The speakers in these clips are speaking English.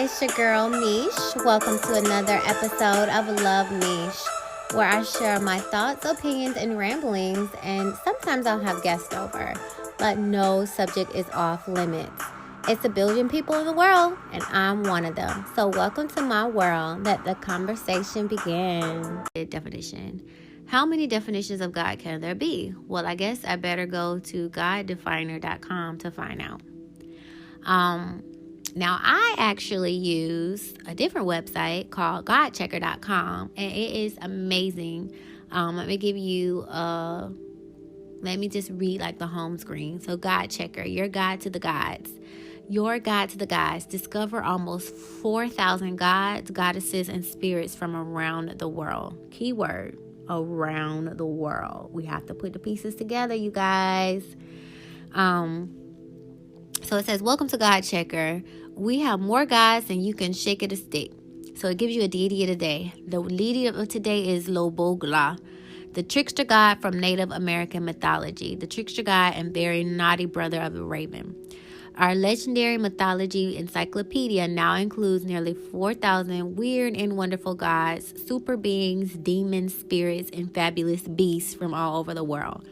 it's your girl Meesh. Welcome to another episode of Love Meesh, where I share my thoughts, opinions, and ramblings, and sometimes I'll have guests over, but no subject is off limits. It's a billion people in the world, and I'm one of them. So welcome to my world. Let the conversation begin. Definition. How many definitions of God can there be? Well, I guess I better go to goddefiner.com to find out. Now, I actually use a different website called GodChecker.com, and it is amazing. Let me give you let me just read like the home screen. So GodChecker, your guide to the gods. Your guide to the gods. Discover almost 4,000 gods, goddesses, and spirits from around the world. Keyword, around the world. We have to put the pieces together, you guys. So it says, welcome to GodChecker. We have more gods than you can shake at a stick. So it gives you a deity of the day. The deity of today is Lobogla, the trickster god from Native American mythology, the trickster god and very naughty brother of the raven. Our legendary mythology encyclopedia now includes nearly 4,000 weird and wonderful gods, super beings, demons, spirits, and fabulous beasts from all over the world.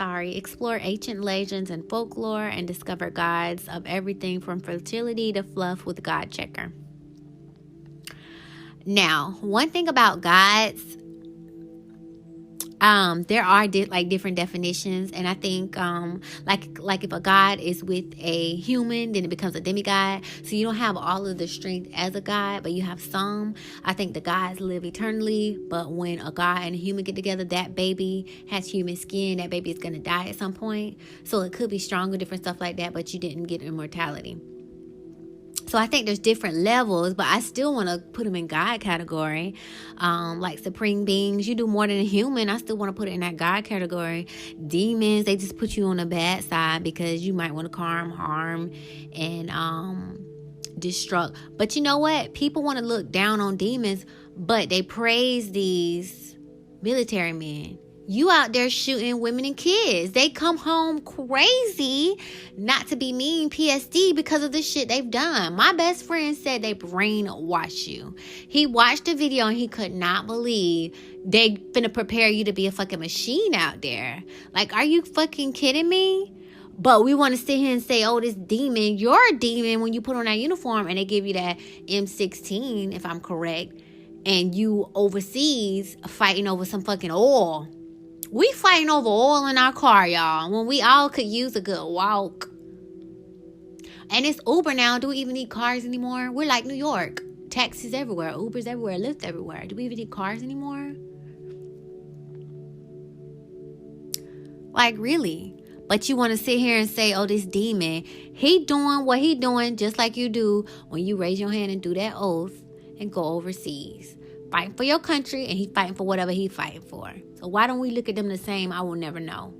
Explore ancient legends and folklore and discover gods of everything from fertility to fluff with GodChecker. Now, one thing about gods, there are different definitions, and I think like if a god is with a human, then it becomes a demigod. So you don't have all of the strength as a god, but you have some. I think the gods live eternally, but when a god and a human get together, that baby has human skin. That baby is going to die at some point. So it could be stronger, different stuff like that, but you didn't get immortality. So I think there's different levels, but I still want to put them in God category. Like supreme beings, you do more than a human. I still want to put it in that God category. Demons, they just put you on the bad side because you might want to harm, and destruct. But you know what? People want to look down on demons, but they praise these military men. You out there shooting women and kids. They come home crazy, not to be mean, PSD, because of the shit they've done. My best friend said they brainwash you. He watched the video and he could not believe they finna prepare you to be a fucking machine out there. Like, are you fucking kidding me? But we want to sit here and say, oh, this demon, you're a demon when you put on that uniform and they give you that M16, if I'm correct, and you overseas fighting over some fucking oil. We fighting over oil in our car, y'all, when we all could use a good walk. And it's Uber now. Do we even need cars anymore? We're like New York. Taxis everywhere. Ubers everywhere. Lyft everywhere. Do we even need cars anymore? Like, really? But you want to sit here and say, oh, this demon, he doing what he doing just like you do when you raise your hand and do that oath and go overseas. Fighting for your country, and he's fighting for whatever he's fighting for. So why don't we look at them the same? I will never know.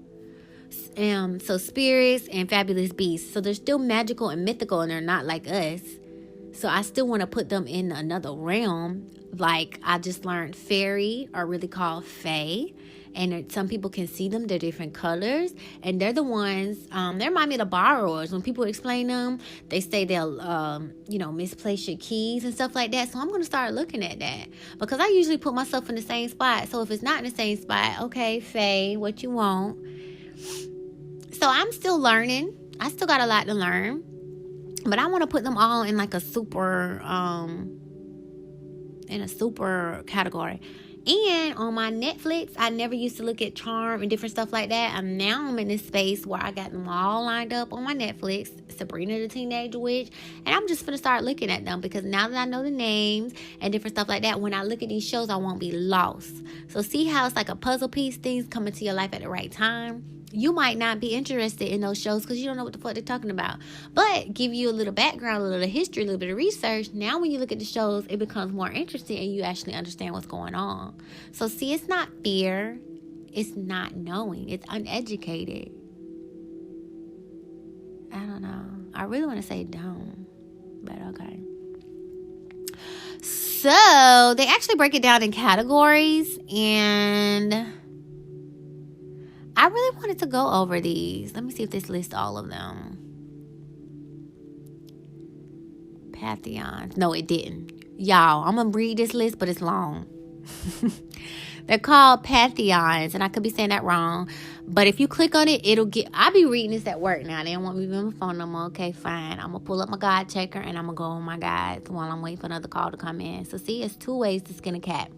So spirits and fabulous beasts. So they're still magical and mythical, and they're not like us. So I still want to put them in another realm. Like I just learned fairy are really called fae. And some people can see them. They're different colors. And they're the ones, they remind me of the borrowers. When people explain them, they say they'll, misplace your keys and stuff like that. So I'm going to start looking at that. Because I usually put myself in the same spot. So if it's not in the same spot, okay, Faye, what you want? So I'm still learning. I still got a lot to learn. But I want to put them all in like a super category. And on my Netflix, I never used to look at charm and different stuff like that. I'm in this space where I got them all lined up on my Netflix. Sabrina the Teenage Witch. And I'm just going to start looking at them because now that I know the names and different stuff like that, when I look at these shows, I won't be lost. So see how it's like a puzzle piece, things come into your life at the right time. You might not be interested in those shows because you don't know what the fuck they're talking about. But give you a little background, a little history, a little bit of research. Now when you look at the shows, it becomes more interesting and you actually understand what's going on. So see, it's not fear. It's not knowing. It's uneducated. I don't know. I really want to say don't. But okay. So they actually break it down in categories, and I really wanted to go over these. Let me see if this lists all of them. Pantheons. No, it didn't. Y'all, I'm going to read this list, but it's long. They're called pantheons, and I could be saying that wrong. But if you click on it, it'll get... I'll be reading this at work now. They don't want me to be on my phone no more. Okay, fine. I'm going to pull up my GodChecker, and I'm going to go on my guides while I'm waiting for another call to come in. So, see, it's 2 ways to skin a cat.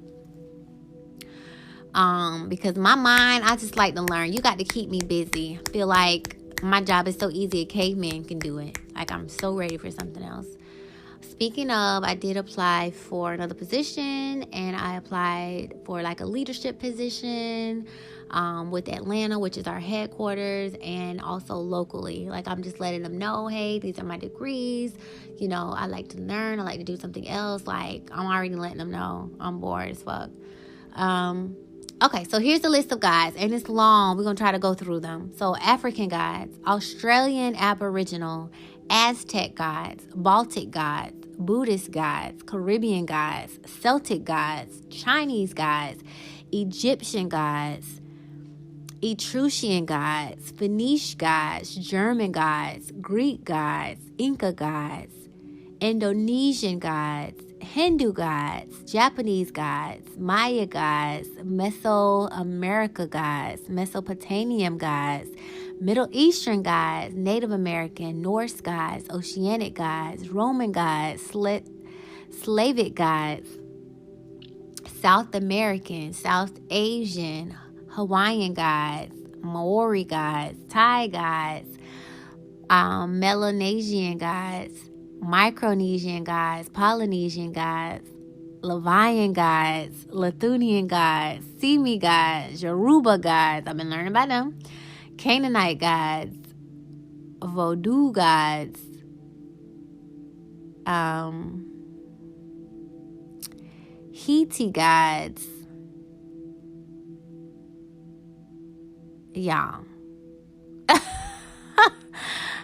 Because my mind, I just like to learn. You got to keep me busy. I feel like my job is so easy, a caveman can do it. Like, I'm so ready for something else. Speaking of, I did apply for another position, and I applied for like a leadership position with Atlanta, which is our headquarters, and also locally. Like, I'm just letting them know, hey, these are my degrees. You know, I like to learn. I like to do something else. Like, I'm already letting them know I'm bored as fuck. Okay, so here's the list of gods, and it's long. We're going to try to go through them. So, African gods, Australian Aboriginal, Aztec gods, Baltic gods, Buddhist gods, Caribbean gods, Celtic gods, Chinese gods, Egyptian gods, Etruscan gods, Phoenician gods, German gods, Greek gods, Inca gods, Indonesian gods, Hindu gods, Japanese gods, Maya gods, Mesoamerica gods, Mesopotamian gods, Middle Eastern gods, Native American, Norse gods, Oceanic gods, Roman gods, Slavic gods, South American, South Asian, Hawaiian gods, Maori gods, Thai gods, Melanesian gods, Micronesian gods, Polynesian gods, Levian gods, Lithuanian gods, Semi gods, Yoruba gods. I've been learning about them. Canaanite gods, Vodou gods, Hiti gods. Y'all.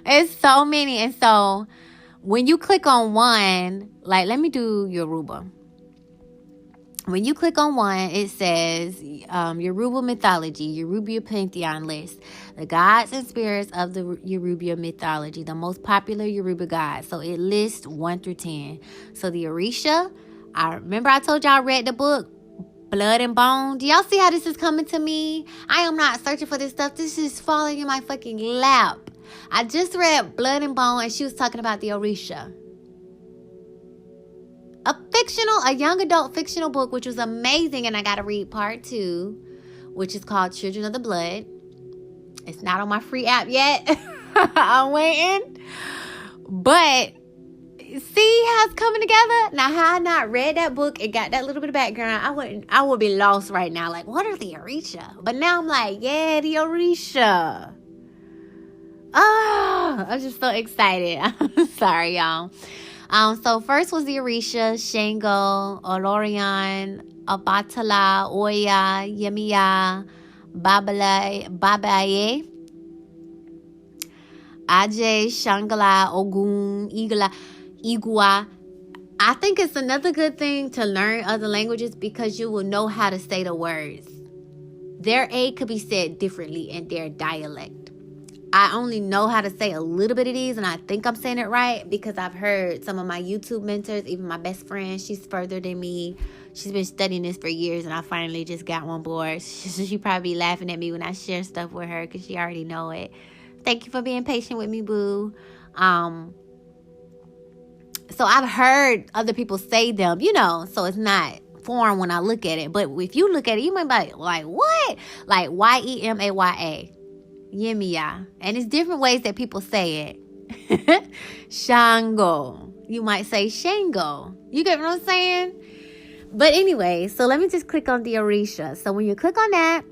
It's so many. And so when you click on one, like, let me do Yoruba. When you click on one, it says Yoruba mythology, Yoruba pantheon list, the gods and spirits of the Yoruba mythology, the most popular Yoruba gods. So it lists 1 through 10. So the Orisha, I remember I told y'all I read the book, Blood and Bone. Do y'all see how this is coming to me? I am not searching for this stuff. This is falling in my fucking lap. I just read Blood and Bone, and she was talking about the Orisha. A young adult fictional book, which was amazing, and I got to read part 2, which is called Children of the Blood. It's not on my free app yet. I'm waiting. But see how it's coming together? Now, had I not read that book and got that little bit of background, I would be lost right now. Like, what are the Orisha? But now I'm like, yeah, the Orisha. Oh, I'm just so excited. I'm sorry, y'all. So first was the Orisha, Shango, Olorian, Obatala, Oya, Yemiya, Babaye, Ajay, Shangala, Ogun, Igua. I think it's another good thing to learn other languages because you will know how to say the words. Their A could be said differently in their dialect. I only know how to say a little bit of these, and I think I'm saying it right because I've heard some of my YouTube mentors, even my best friend, she's further than me. She's been studying this for years, and I finally just got on board. She probably be laughing at me when I share stuff with her because she already know it. Thank you for being patient with me, boo. So I've heard other people say them, so it's not foreign when I look at it. But if you look at it, you might be like, what? Like Yemaya. Yemiya. And it's different ways that people say it. Shango. You might say Shango. You get what I'm saying? But anyway, so let me just click on the Orisha. So when you click on that,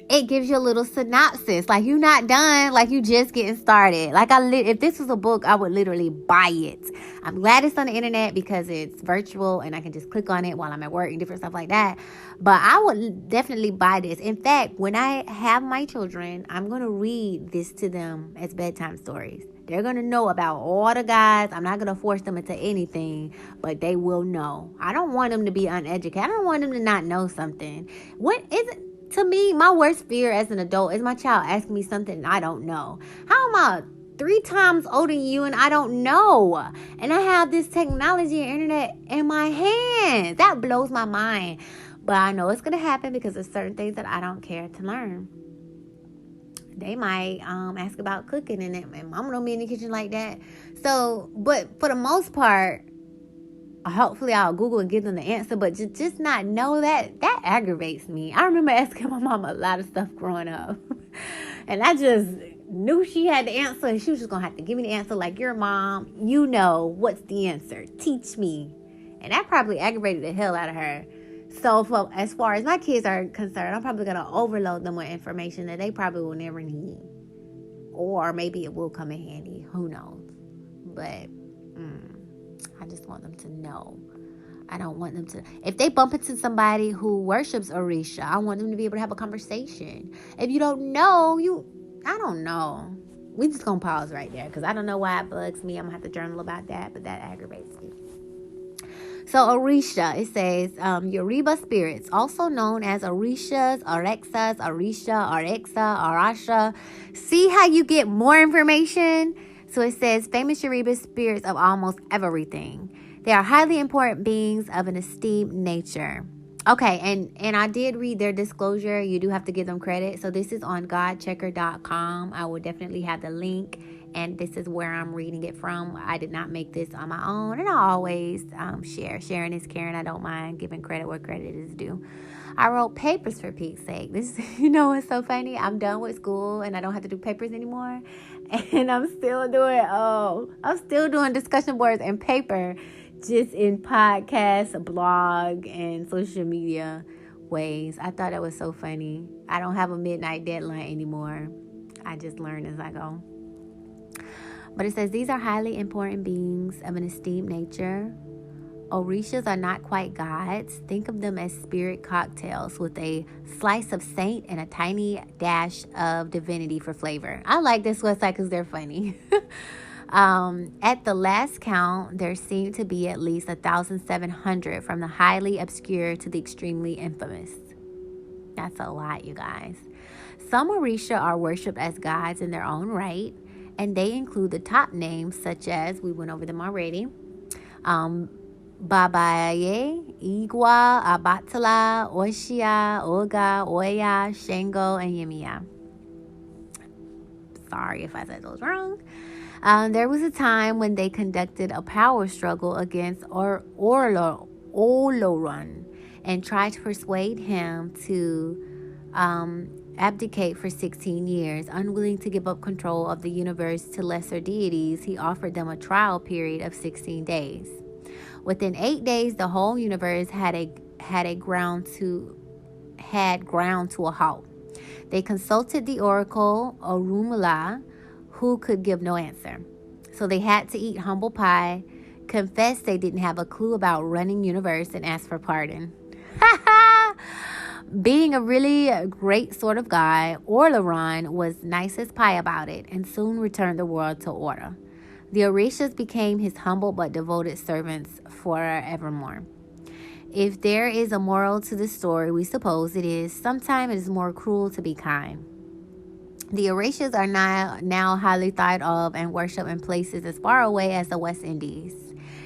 it gives you a little synopsis. Like, you're not done. Like, you just getting started. Like, if this was a book, I would literally buy it. I'm glad it's on the internet because it's virtual and I can just click on it while I'm at work and different stuff like that. But I would definitely buy this. In fact, when I have my children, I'm going to read this to them as bedtime stories. They're going to know about all the gods. I'm not going to force them into anything, but they will know. I don't want them to be uneducated. I don't want them to not know something. What is it? To me, my worst fear as an adult is my child asking me something I don't know. How am I 3 times older than you and I don't know. And I have this technology and internet in my hands. That blows my mind. But I know it's going to happen because there's certain things that I don't care to learn. They might ask about cooking, and mama don't be in the kitchen like that. So, but for the most part, hopefully I'll Google and give them the answer, but just not know that aggravates me. I remember asking my mama a lot of stuff growing up. And I just knew she had the answer, and she was just going to have to give me the answer like, your mom, you know what's the answer. Teach me. And that probably aggravated the hell out of her. So as far as my kids are concerned, I'm probably going to overload them with information that they probably will never need. Or maybe it will come in handy. Who knows? But I just want them to know. I don't want them to... If they bump into somebody who worships Orisha, I want them to be able to have a conversation. If you don't know, I don't know. We just going to pause right there because I don't know why it bugs me. I'm going to have to journal about that, but that aggravates me. So Orisha, it says, Yoruba spirits, also known as Orishas, Orexas, Orisha, Orexa, Arasha. See how you get more information? So it says, famous Yoruba spirits of almost everything. They are highly important beings of an esteemed nature. Okay, and I did read their disclosure. You do have to give them credit. So this is on GodChecker.com. I will definitely have the link. And this is where I'm reading it from. I did not make this on my own. And I always share. Sharing is caring. I don't mind giving credit where credit is due. I wrote papers for Pete's sake. This, what's so funny? I'm done with school and I don't have to do papers anymore. And I'm still doing discussion boards and paper, just in podcast, blog, and social media ways. I thought that was so funny. I don't have a midnight deadline anymore. I just learn as I go. But it says, these are highly important beings of an esteemed nature. Orishas are not quite gods. Think of them as spirit cocktails with a slice of saint and a tiny dash of divinity for flavor. I like this website because they're funny. At the last count, there seemed to be at least 1,700, from the highly obscure to the extremely infamous. That's a lot, you guys. Some Orisha are worshipped as gods in their own right, and they include the top names such as, we went over them already, Babaye, Igwa, Abatala, Oshia, Oga, Oya, Shango, and Yemiya. Sorry if I said those wrong. There was a time when they conducted a power struggle against Oloran and tried to persuade him to abdicate for 16 years. Unwilling to give up control of the universe to lesser deities, he offered them a trial period of 16 days. Within 8 days, the whole universe had ground to a halt. They consulted the oracle Orunmila, who could give no answer. So they had to eat humble pie, confess they didn't have a clue about running universe, and ask for pardon. Being a really great sort of guy, Orlaron was nice as pie about it and soon returned the world to order. The Orishas became his humble but devoted servants forevermore. If there is a moral to this story, we suppose it is, sometimes it is more cruel to be kind. The Orishas are now highly thought of and worshipped in places as far away as the West Indies.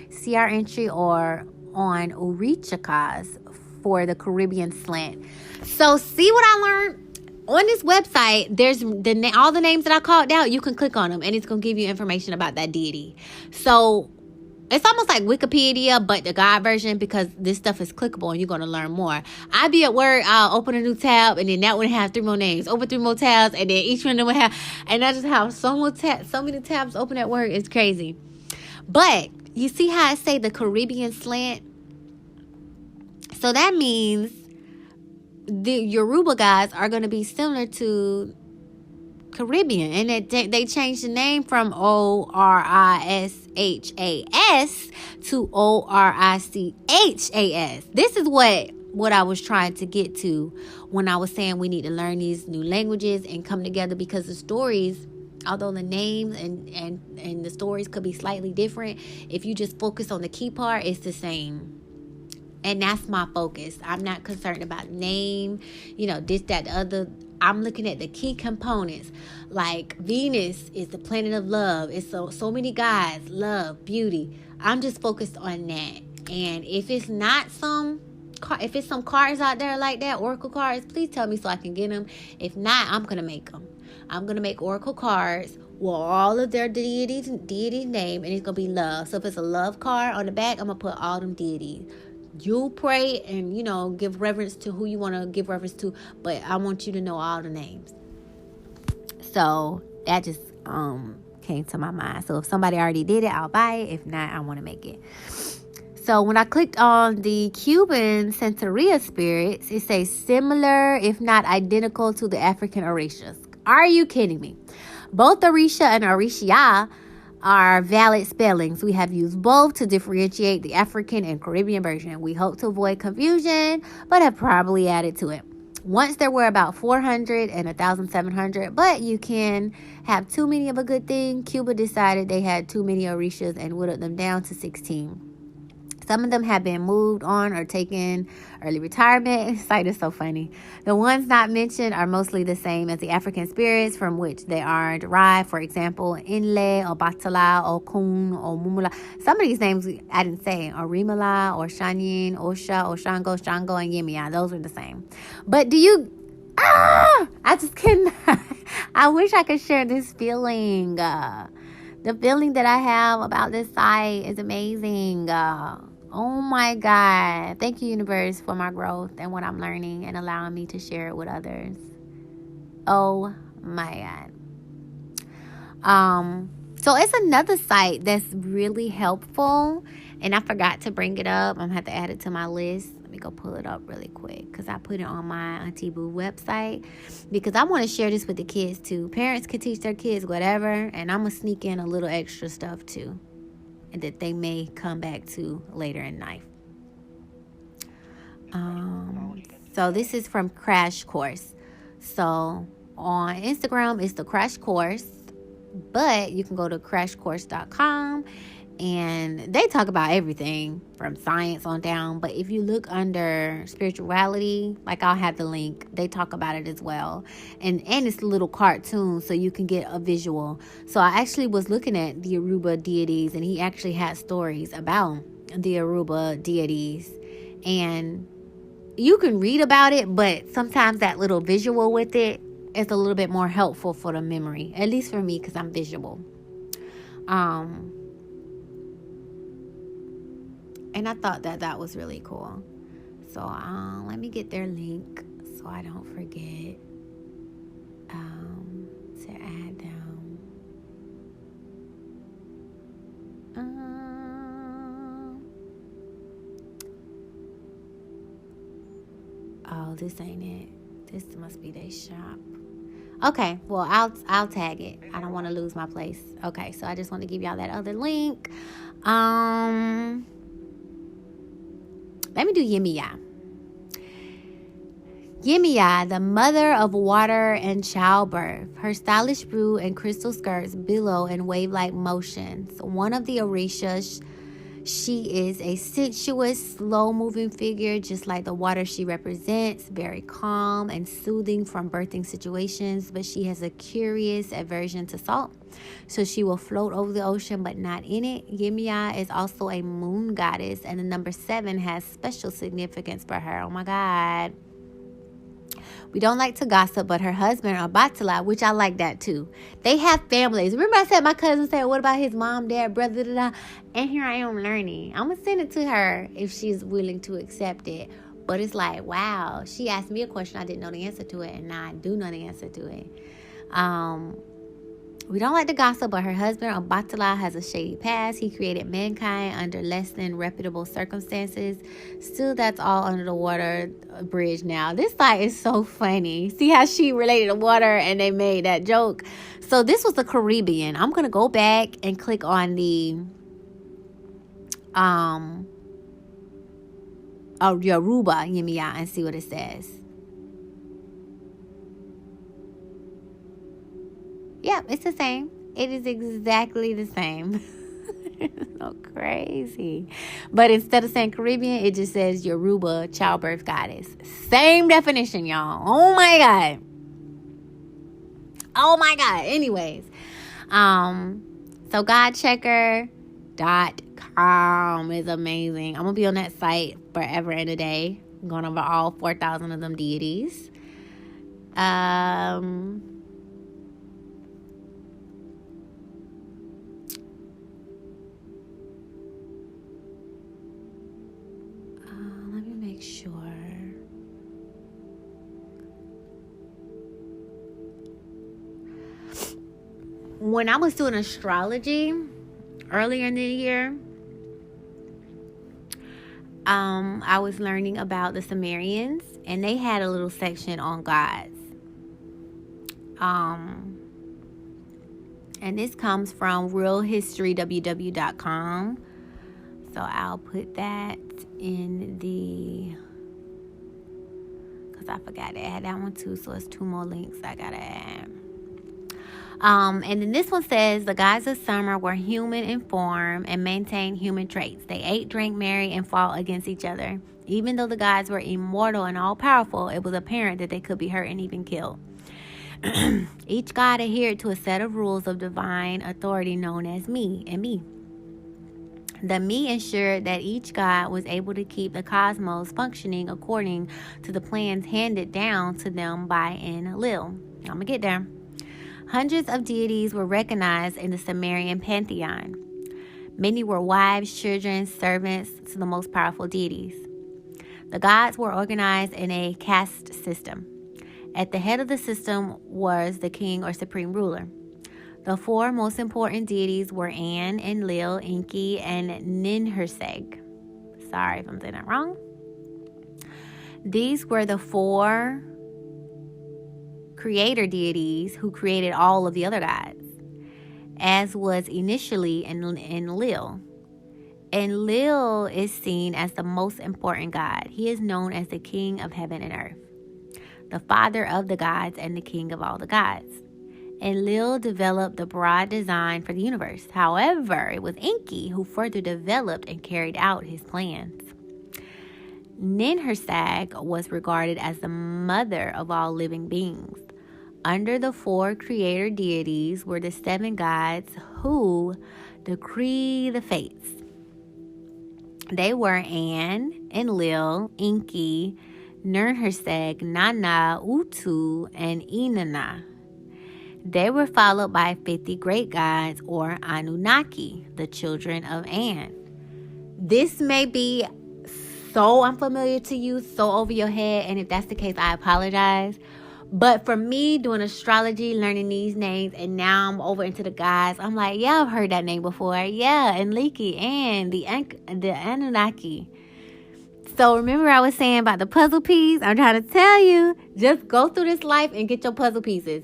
See our entry on Orichicas for the Caribbean slant. So see what I learned? On this website, there's all the names that I called out. You can click on them, and it's going to give you information about that deity. So it's almost like Wikipedia, but the God version, because this stuff is clickable, and you're going to learn more. I'd be at work, I'll open a new tab, and then that would have 3 more names. Open 3 more tabs, and then each one of them would have, and I just have so many tabs open at work. It's crazy. But you see how I say the Caribbean slant? So that means the Yoruba gods are going to be similar to Caribbean, and they changed the name from Orishas to Orichas. This is what I was trying to get to when I was saying we need to learn these new languages and come together, because the stories, although the names and the stories could be slightly different, if you just focus on the key part, it's the same. And that's my focus. I'm not concerned about name, this, that, the other. I'm looking at the key components. Like Venus is the planet of love. It's so many gods, love, beauty. I'm just focused on that. And if it's not some cards out there like that, oracle cards, please tell me so I can get them. If not, I'm going to make them. I'm going to make oracle cards with all of their deities name, and it's going to be love. So if it's a love card on the back, I'm going to put all them deities. You pray and, give reverence to who you want to give reverence to, but I want you to know all the names. So that just came to my mind. So if somebody already did it, I'll buy it. If not, I want to make it. So when I clicked on the Cuban Santeria spirits, it says similar, if not identical, to the African Orishas. Are you kidding me? Both Orisha and Orisha are valid spellings. We have used both to differentiate the African and Caribbean version. We hope to avoid confusion, but have probably added to it. Once there were about 400 and 1,700, but you can have too many of a good thing. Cuba decided they had too many Orishas and whittled them down to 16. Some of them have been moved on or taken early retirement. Sight is so funny. The ones not mentioned are mostly the same as the African spirits from which they are derived. For example, Inle, or Batala, or Kun, or Mumula. Some of these names I didn't say. Or Rimala, or Shanyin, Osha, or Shango, and Yemiya. Those are the same. But do you... I just cannot. I wish I could share this feeling. The feeling that I have about this site is amazing. Oh my God. Thank you, universe, for my growth and what I'm learning and allowing me to share it with others. Oh my God. So it's another site that's really helpful, and I forgot to bring it up. I'm going to have to add it to my list. Let me go pull it up really quick because I put it on my Auntie Boo website because I want to share this with the kids too. Parents can teach their kids whatever, and I'm going to sneak in a little extra stuff too, and that they may come back to later in life. So this is from Crash Course. So on Instagram, it's the Crash Course, but you can go to crashcourse.com, and they talk about everything from science on down. But if you look under spirituality, like I'll have the link, they talk about it as well. And it's a little cartoon, so you can get a visual. So I actually was looking at the Aruba deities, and he actually had stories about the Aruba deities. And you can read about it, but sometimes that little visual with it is a little bit more helpful for the memory. At least for me, because I'm visual. And I thought that was really cool. So let me get their link so I don't forget to add them. Oh, this ain't it. This must be their shop. Okay, well, I'll tag it. I don't want to lose my place. Okay, so I just want to give y'all that other link. Let me do Yemiya. Yemiya, the mother of water and childbirth. Her stylish brood and crystal skirts billow in wave-like motions. One of the Orishas, she is a sensuous, slow-moving figure, just like the water she represents, very calm and soothing from birthing situations, but she has a curious aversion to salt. So she will float over the ocean, but not in it. Yemiya is also a moon goddess, and the number 7 has special significance for her. Oh my God. We don't like to gossip, but her husband, Batala, which I like that too. They have families. Remember I said my cousin said, what about his mom, dad, brother, and here I am learning. I'm going to send it to her if she's willing to accept it. But it's like, wow, she asked me a question. I didn't know the answer to it, and now I do know the answer to it. We don't like to gossip, but her husband, Batala, has a shady past. He created mankind under less than reputable circumstances. Still, that's all under the water bridge now. This site is so funny. See how she related to water and they made that joke? So this was the Caribbean. I'm going to go back and click on the Yoruba Yemiya and see what it says. Yeah, it's the same. It is exactly the same. It's so crazy. But instead of saying Caribbean, it just says Yoruba childbirth goddess. Same definition, y'all. Oh my God. Oh my God. Anyways. So GodChecker.com is amazing. I'm going to be on that site forever and a day. I'm going over all 4,000 of them deities. Let me make sure. When I was doing astrology earlier in the year, I was learning about the Summerians, and they had a little section on gods. And this comes from realhistorywww.com. So I'll put that in because I forgot to add that one too. So it's 2 more links I gotta add. And then this one says, the gods of summer were human in form and maintained human traits. They ate, drank, married, and fought against each other. Even though the gods were immortal and all-powerful, it was apparent that they could be hurt and even killed. Each god adhered to a set of rules of divine authority known as me and me. The me ensured that each god was able to keep the cosmos functioning according to the plans handed down to them by Enlil. I'm going to get there. Hundreds of deities were recognized in the Summerian pantheon. Many were wives, children, servants to the most powerful deities. The gods were organized in a caste system. At the head of the system was the king or supreme ruler. The 4 most important deities were An, Enlil, Enki, and Ninhursag. Sorry if I'm saying that wrong. These were the 4 creator deities who created all of the other gods, as was initially Enlil. Enlil is seen as the most important god. He is known as the king of heaven and earth, the father of the gods and the king of all the gods. Enlil developed the broad design for the universe. However, it was Enki who further developed and carried out his plans. Ninhursag was regarded as the mother of all living beings. Under the 4 creator deities were the 7 gods who decree the fates. They were An, Enlil, Enki, Ninhursag, Nana, Utu, and Inanna. They were followed by 50 great gods, or Anunnaki, the children of An. This may be so unfamiliar to you, so over your head, and if that's the case, I apologize. But for me, doing astrology, learning these names, and now I'm over into the gods, I'm like, yeah, I've heard that name before. Yeah, Enliki and the Anunnaki. So remember I was saying about the puzzle piece? I'm trying to tell you, just go through this life and get your puzzle pieces.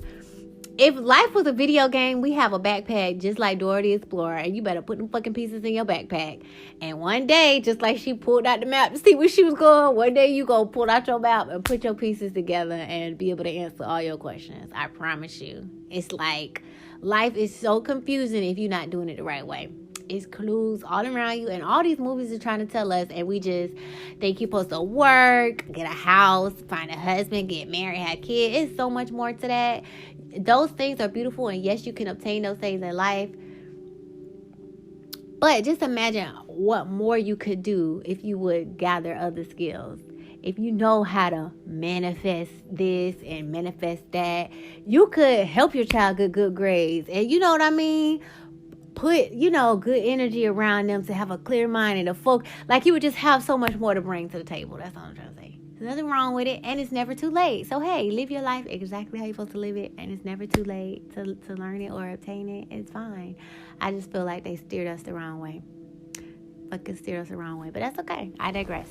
If life was a video game, we have a backpack just like Dora the Explorer, and you better put them fucking pieces in your backpack. And one day, just like she pulled out the map to see where she was going, one day you go pull out your map and put your pieces together and be able to answer all your questions. I promise you. It's like life is so confusing if you're not doing it the right way. It's clues all around you, and all these movies are trying to tell us, and we just think you're supposed to work, get a house, find a husband, get married, have kids. It's so much more to that. Those things are beautiful, and yes, you can obtain those things in life, but just imagine what more you could do if you would gather other skills. If you know how to manifest this and manifest that, you could help your child get good grades, and you know what I mean, put, good energy around them to have a clear mind and a focus. Like, you would just have so much more to bring to the table. That's all I'm trying to say. There's nothing wrong with it, and it's never too late. So, hey, live your life exactly how you're supposed to live it, and it's never too late to learn it or obtain it. It's fine. I just feel like they steered us the wrong way. Fucking steered us the wrong way. But that's okay. I digress.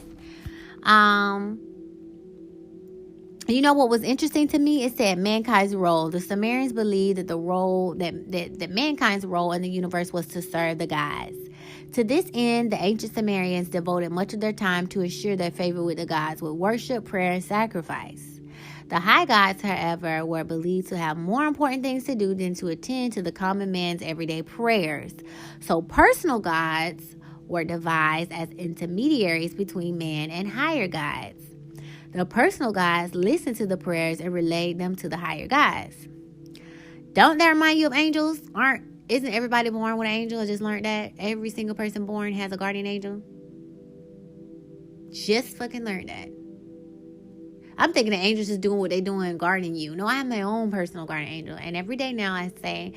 You know what was interesting to me? It said mankind's role. The Summerians believed that the role that mankind's role in the universe was to serve the gods. To this end, the ancient Summerians devoted much of their time to ensure their favor with the gods with worship, prayer, and sacrifice. The high gods, however, were believed to have more important things to do than to attend to the common man's everyday prayers. So personal gods were devised as intermediaries between man and higher gods. The personal gods listened to the prayers and relayed them to the higher gods. Don't that remind you of angels? Isn't everybody born with an angel? I just learned that every single person born has a guardian angel. Just fucking learned that. I'm thinking the angels just doing what they doing, guarding you. No, I have my own personal guardian angel. And every day now I say,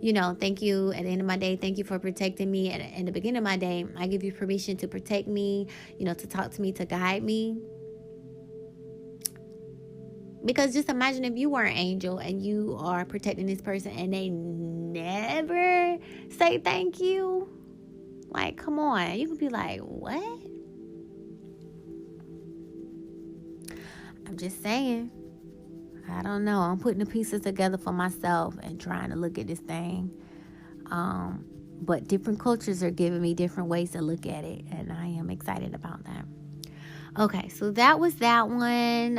thank you. At the end of my day, thank you for protecting me. And in the beginning of my day, I give you permission to protect me, to talk to me, to guide me. Because just imagine if you were an angel and you are protecting this person and they never say thank you. Like, come on. You could be like, what? I'm just saying. I don't know. I'm putting the pieces together for myself and trying to look at this thing. But different cultures are giving me different ways to look at it. And I am excited about that. Okay, so that was that one.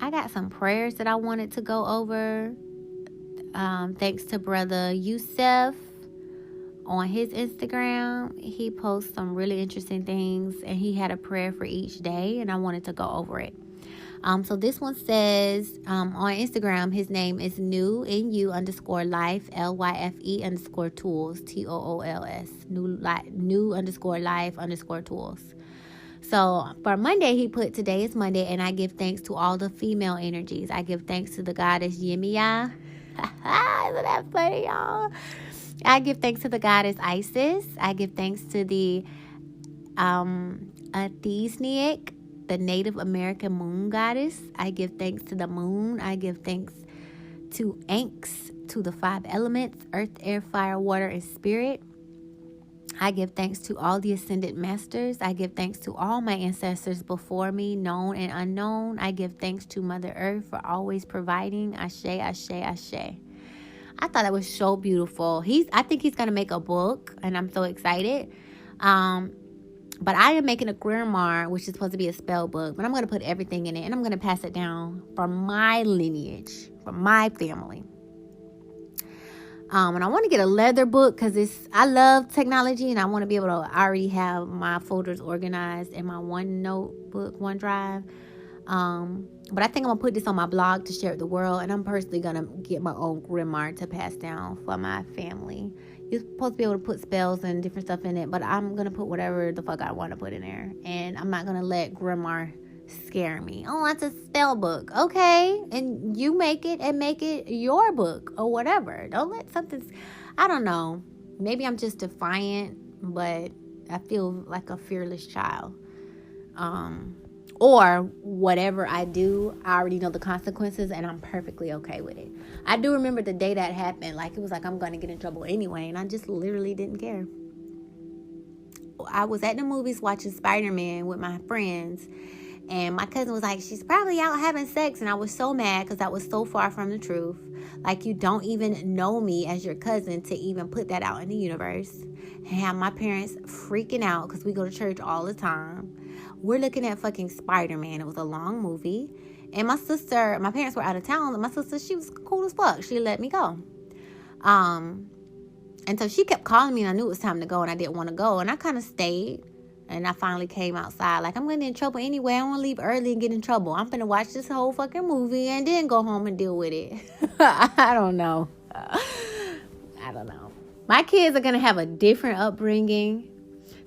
I got some prayers that I wanted to go over. Thanks to Brother Youssef on his Instagram. He posts some really interesting things, and he had a prayer for each day, and I wanted to go over it. So this one says, on Instagram, his name is NU _Lyfe, LYFE _Tools, TOOLS, new_Lyfe _Tools. So for Monday, he put, today is Monday, and I give thanks to all the female energies. I give thanks to the goddess Yemiya. Isn't that funny, y'all? I give thanks to the goddess Isis. I give thanks to the Athesnic, the Native American moon goddess. I give thanks to the moon. I give thanks to Anks, to the 5 elements, earth, air, fire, water, and spirit. I give thanks to all the ascended masters. I give thanks to all my ancestors before me, known and unknown. I give thanks to Mother Earth for always providing. Ashe, ashe, ashe. I thought that was so beautiful. I think he's going to make a book, and I'm so excited. But I am making a grimoire, which is supposed to be a spell book. But I'm going to put everything in it, and I'm going to pass it down from my lineage, from my family. And I want to get a leather book because I love technology, and I want to be able to already have my folders organized in my OneDrive. But I think I'm going to put this on my blog to share with the world, and I'm personally going to get my own grimoire to pass down for my family. You're supposed to be able to put spells and different stuff in it, but I'm going to put whatever the fuck I want to put in there, and I'm not going to let grimoire scare me. Oh, that's a spell book. Okay, and you make it and make it your book or whatever. Don't let something, I don't know, maybe I'm just defiant, but I feel like a fearless child. Or whatever I do, I already know the consequences, and I'm perfectly okay with it. I do remember the day that happened, like it was like I'm going to get in trouble anyway, and I just literally didn't care. I was at the movies watching Spider-Man with my friends, and my cousin was like, she's probably out having sex. And I was so mad because that was so far from the truth. Like, you don't even know me as your cousin to even put that out in the universe. And have my parents freaking out because we go to church all the time. We're looking at fucking Spider-Man. It was a long movie. And my parents were out of town. And my sister, she was cool as fuck. She let me go. And so she kept calling me, and I knew it was time to go, and I didn't want to go. And I kind of stayed. And I finally came outside. Like, I'm going to get in trouble anyway. I don't want to leave early and get in trouble. I'm going to watch this whole fucking movie and then go home and deal with it. I don't know. My kids are going to have a different upbringing.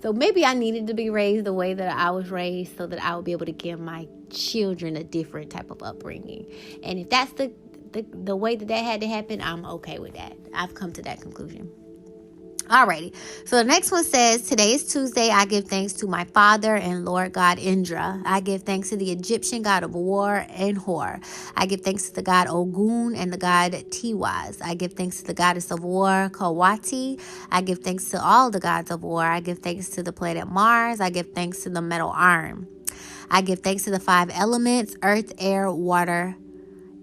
So maybe I needed to be raised the way that I was raised so that I would be able to give my children a different type of upbringing. And if that's the way that had to happen, I'm okay with that. I've come to that conclusion. Alrighty, so the next one says, today is Tuesday. I give thanks to my father and Lord God Indra. I give thanks to the Egyptian god of war and Hor. I give thanks to the god Ogun and the god Tiwaz. I give thanks to the goddess of war Kawati. I give thanks to all the gods of war. I give thanks to the planet Mars. I give thanks to the metal arm. I give thanks to the 5 elements, earth, air, water,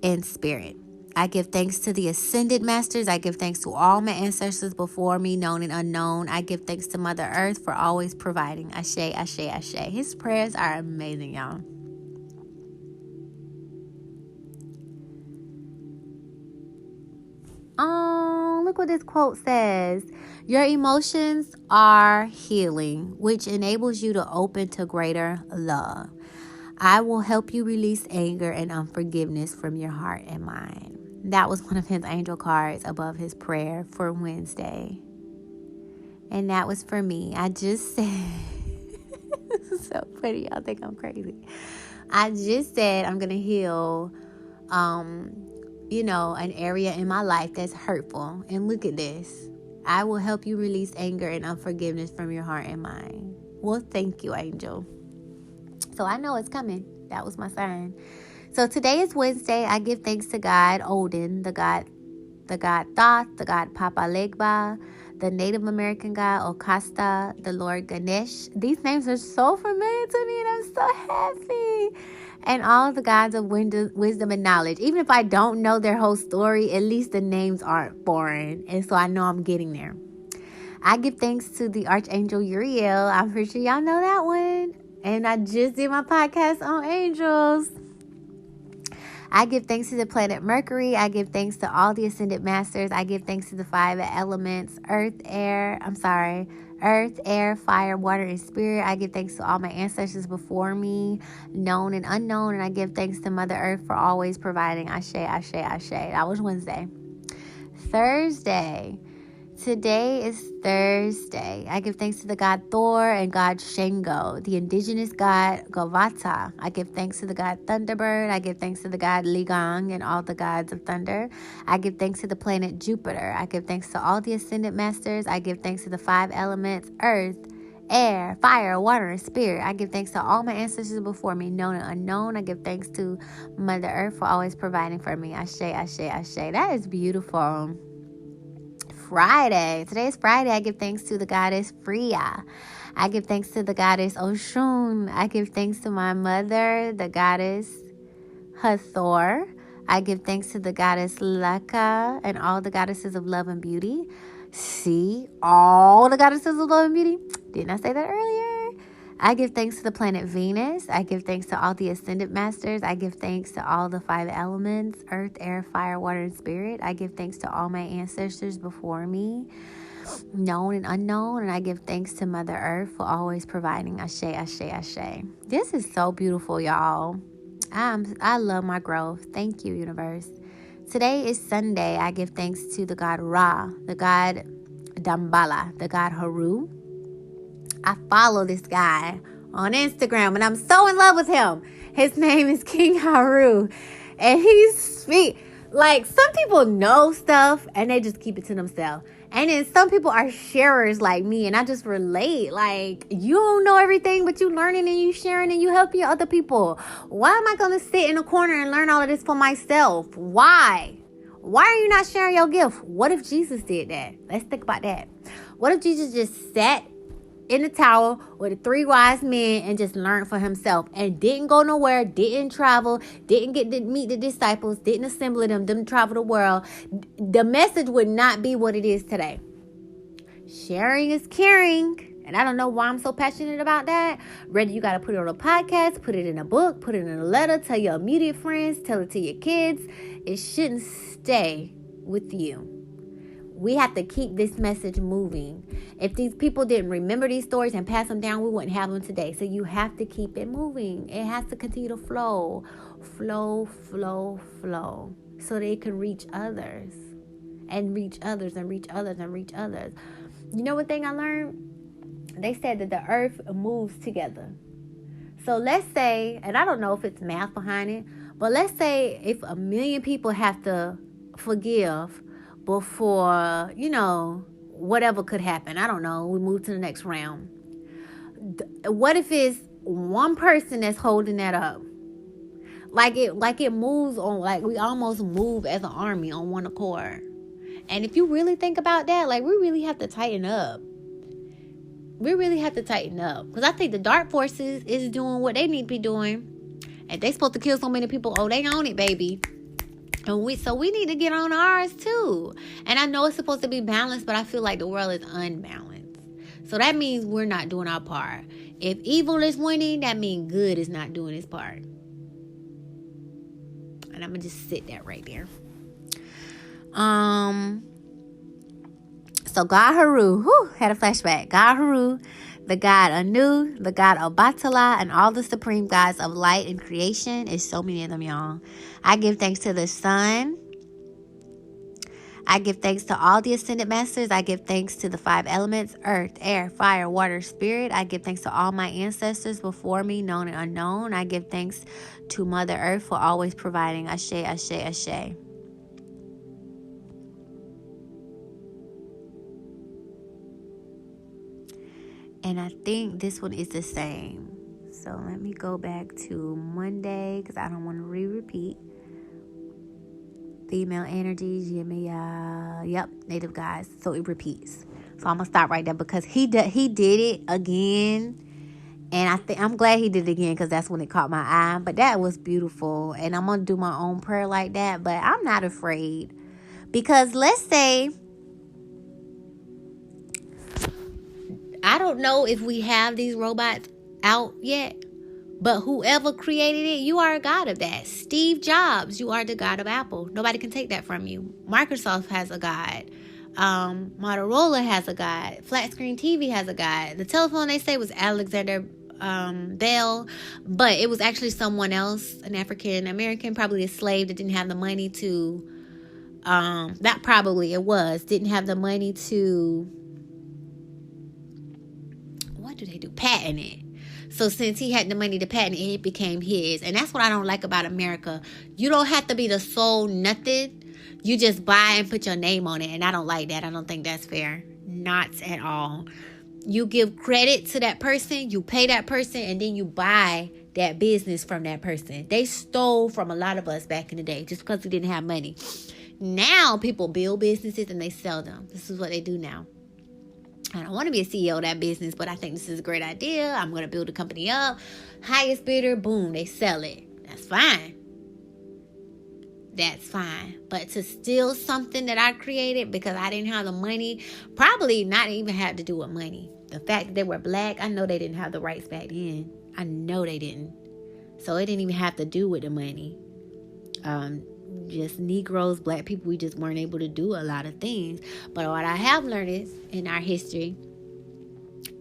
and spirit. I give thanks to the ascended masters. I give thanks to all my ancestors before me, known and unknown. I give thanks to Mother Earth for always providing. Ashe, ashe, ashe. His prayers are amazing, y'all. Oh, look what this quote says. Your emotions are healing, which enables you to open to greater love. I will help you release anger and unforgiveness from your heart and mind. That was one of his angel cards above his prayer for Wednesday. And that was for me. I just said, this is so funny. Y'all think I'm crazy. I just said I'm going to heal, an area in my life that's hurtful. And look at this. I will help you release anger and unforgiveness from your heart and mind. Well, thank you, angel. So I know it's coming. That was my sign. So today is Wednesday. I give thanks to God Odin, the god Thoth, the god Papa Legba, the Native American god Okasta, the Lord Ganesh. These names are so familiar to me and I'm so happy. And all the gods of wisdom and knowledge. Even if I don't know their whole story, at least the names aren't foreign. And so I know I'm getting there. I give thanks to the Archangel Uriel. I'm pretty sure y'all know that one. And I just did my podcast on angels. I give thanks to the planet Mercury. I give thanks to all the ascended masters. I give thanks to the 5 elements, earth, air, fire, water, and spirit. I give thanks to all my ancestors before me, known and unknown. And I give thanks to Mother Earth for always providing. Ashe, ashe, ashe. That was Wednesday. Thursday. Today is Thursday. I give thanks to the god Thor and god Shango, the indigenous god Govata. I give thanks to the god Thunderbird. I give thanks to the god Ligang and all the gods of thunder. I give thanks to the planet Jupiter. I give thanks to all the ascended masters. I give thanks to the 5 elements, earth, air, fire, water, and spirit. I give thanks to all my ancestors before me, known and unknown. I give thanks to Mother Earth for always providing for me. Ashe, ashe, ashe. That is beautiful. Friday. Today is Friday. I give thanks to the goddess Freya. I give thanks to the goddess Oshun. I give thanks to my mother, the goddess Hathor. I give thanks to the goddess Leka and all the goddesses of love and beauty. See, all the goddesses of love and beauty. Didn't I say that earlier? I give thanks to the planet Venus. I give thanks to all the ascended masters. I give thanks to all the 5 elements, earth, air, fire, water, and spirit. I give thanks to all my ancestors before me, known and unknown. And I give thanks to Mother Earth for always providing. Ashe, ashe, ashe. This is so beautiful, y'all. I love my growth. Thank you, universe. Today is Sunday. I give thanks to the god Ra, the god Dambala, the god Haru. I follow this guy on Instagram, and I'm so in love with him. His name is King Haru, and he's sweet. Like, some people know stuff, and they just keep it to themselves. And then some people are sharers like me, and I just relate. Like, you don't know everything, but you learning and you sharing and you helping other people. Why am I going to sit in a corner and learn all of this for myself? Why? Why are you not sharing your gift? What if Jesus did that? Let's think about that. What if Jesus just sat in the tower with the 3 wise men and just learned for himself and didn't go nowhere, didn't travel, didn't get to meet the disciples, didn't assemble them travel the world? The message would not be what it is today. Sharing is caring. And I don't know why I'm so passionate about that. Whether you got to put it on a podcast, put it in a book, put it in a letter, tell your immediate friends, tell it to your kids. It shouldn't stay with you. We have to keep this message moving. If these people didn't remember these stories and pass them down, we wouldn't have them today. So you have to keep it moving. It has to continue to flow. Flow, flow, flow. So they can reach others. And reach others and reach others and reach others. You know what thing I learned? They said that the earth moves together. So let's say, and I don't know if it's math behind it, but let's say if 1 million people have to forgive before, whatever could happen. I don't know. We move to the next round. What if it's one person that's holding that up? Like it moves on, like we almost move as an army on one accord. And if you really think about that, like we really have to tighten up. We really have to tighten up. Because I think the dark forces is doing what they need to be doing. And they supposed to kill so many people. Oh, they own it, baby. And we need to get on ours too. And I know it's supposed to be balanced, but I feel like the world is unbalanced. So that means we're not doing our part. If evil is winning, that means good is not doing its part. And I'm going to just sit that right there. So God Haru, had a flashback. God Haru, the god Anu, the god Obatala, and all the supreme gods of light and creation. It's so many of them, y'all. I give thanks to the sun. I give thanks to all the ascended masters. I give thanks to the 5 elements: earth, air, fire, water, spirit. I give thanks to all my ancestors before me, known and unknown. I give thanks to Mother Earth for always providing. Ashe, ashe, ashe. And I think this one is the same. So let me go back to Monday because I don't want to repeat. Female energies, yep, native guys. So it repeats. So I'm gonna stop right there because he did it again, and I'm glad he did it again because that's when it caught my eye. But that was beautiful, and I'm gonna do my own prayer like that. But I'm not afraid because let's say I don't know if we have these robots out yet. But whoever created it, you are a god of that. Steve Jobs, you are the god of Apple. Nobody can take that from you. Microsoft has a god. Motorola has a god. Flat screen TV has a god. The telephone they say was Alexander Bell, but it was actually someone else, an African American, probably a slave that didn't have the money to. Didn't have the money to. What do they do? Patent it. So since he had the money to patent it, it became his. And that's what I don't like about America. You don't have to be the sole nothing. You just buy and put your name on it. And I don't like that. I don't think that's fair. Not at all. You give credit to that person. You pay that person. And then you buy that business from that person. They stole from a lot of us back in the day just because we didn't have money. Now people build businesses and they sell them. This is what they do now. I don't want to be a CEO of that business, but I think this is a great idea. I'm going to build a company up. Highest bidder, boom, they sell it. That's fine. That's fine. But to steal something that I created because I didn't have the money, probably not even have to do with money. The fact that they were black, I know they didn't have the rights back then. I know they didn't. So it didn't even have to do with the money. Just Negroes, black people, we just weren't able to do a lot of things. But what I have learned is in our history,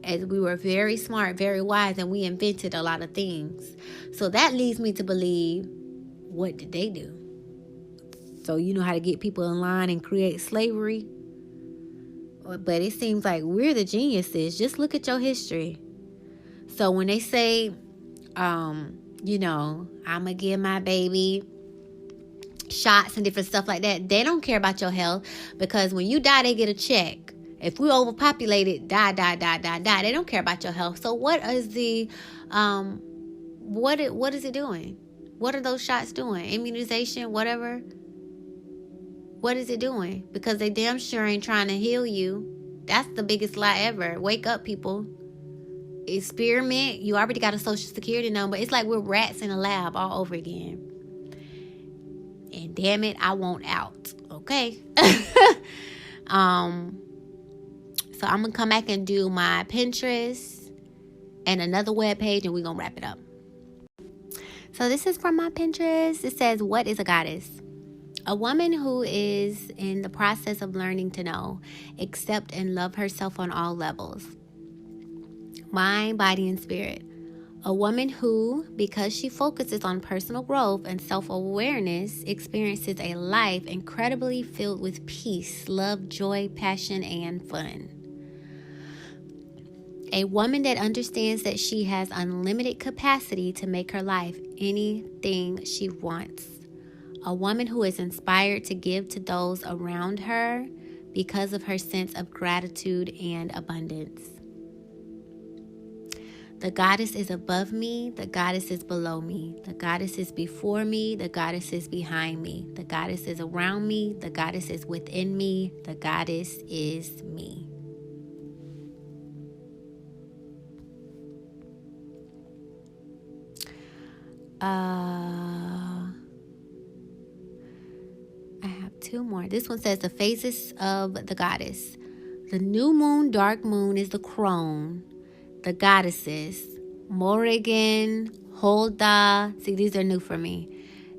as we were very smart, very wise, and we invented a lot of things. So that leads me to believe, what did they do? So you know how to get people in line and create slavery? But it seems like we're the geniuses. Just look at your history. So when they say, I'm going to give my baby shots and different stuff like that, they don't care about your health because when you die, they get a check. If we're overpopulated, die. They don't care about your health. So what is the, what is it doing? What are those shots doing? Immunization, whatever. What is it doing? Because they damn sure ain't trying to heal you. That's the biggest lie ever. Wake up, people. Experiment. You already got a social security number. It's like we're rats in a lab all over again. And damn it, I want out. Okay. So I'm going to come back and do my Pinterest and another webpage, and we're going to wrap it up. So this is from my Pinterest. It says, what is a goddess? A woman who is in the process of learning to know, accept, and love herself on all levels. Mind, body, and spirit. A woman who, because she focuses on personal growth and self-awareness, experiences a life incredibly filled with peace, love, joy, passion, and fun. A woman that understands that she has unlimited capacity to make her life anything she wants. A woman who is inspired to give to those around her because of her sense of gratitude and abundance. The goddess is above me. The goddess is below me. The goddess is before me. The goddess is behind me. The goddess is around me. The goddess is within me. The goddess is me. I have two more. This one says the phases of the goddess. The new moon, dark moon is the crone. The goddesses, Morrigan, Hulda, see these are new for me,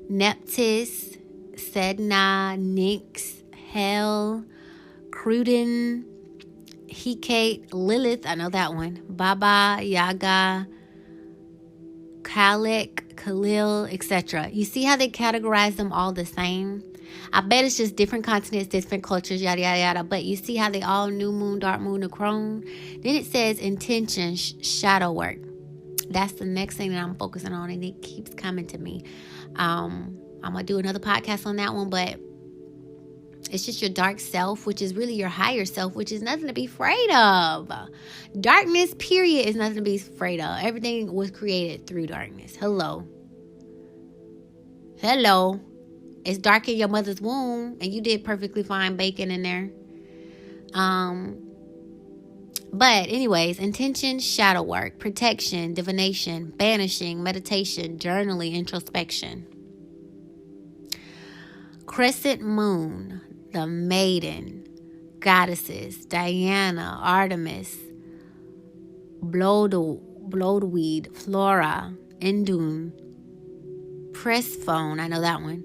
Nephthys, Sedna, Nyx, Hel, Cruden, Hecate, Lilith, I know that one. Baba, Yaga, Kalek, Khalil, etc. You see how they categorize them all the same? I bet it's just different continents, different cultures, yada, yada, yada. But you see how they all new moon, dark moon, and crone? Then it says intention, shadow work. That's the next thing that I'm focusing on, and it keeps coming to me. I'm going to do another podcast on that one, but it's just your dark self, which is really your higher self, which is nothing to be afraid of. Darkness, period, is nothing to be afraid of. Everything was created through darkness. Hello. It's dark in your mother's womb, and you did perfectly fine baking in there. But anyways, intention, shadow work, protection, divination, banishing, meditation, journaling, introspection. Crescent moon, the maiden, goddesses, Diana, Artemis, Bloodweed, Flora, Indun, Pressphone, I know that one.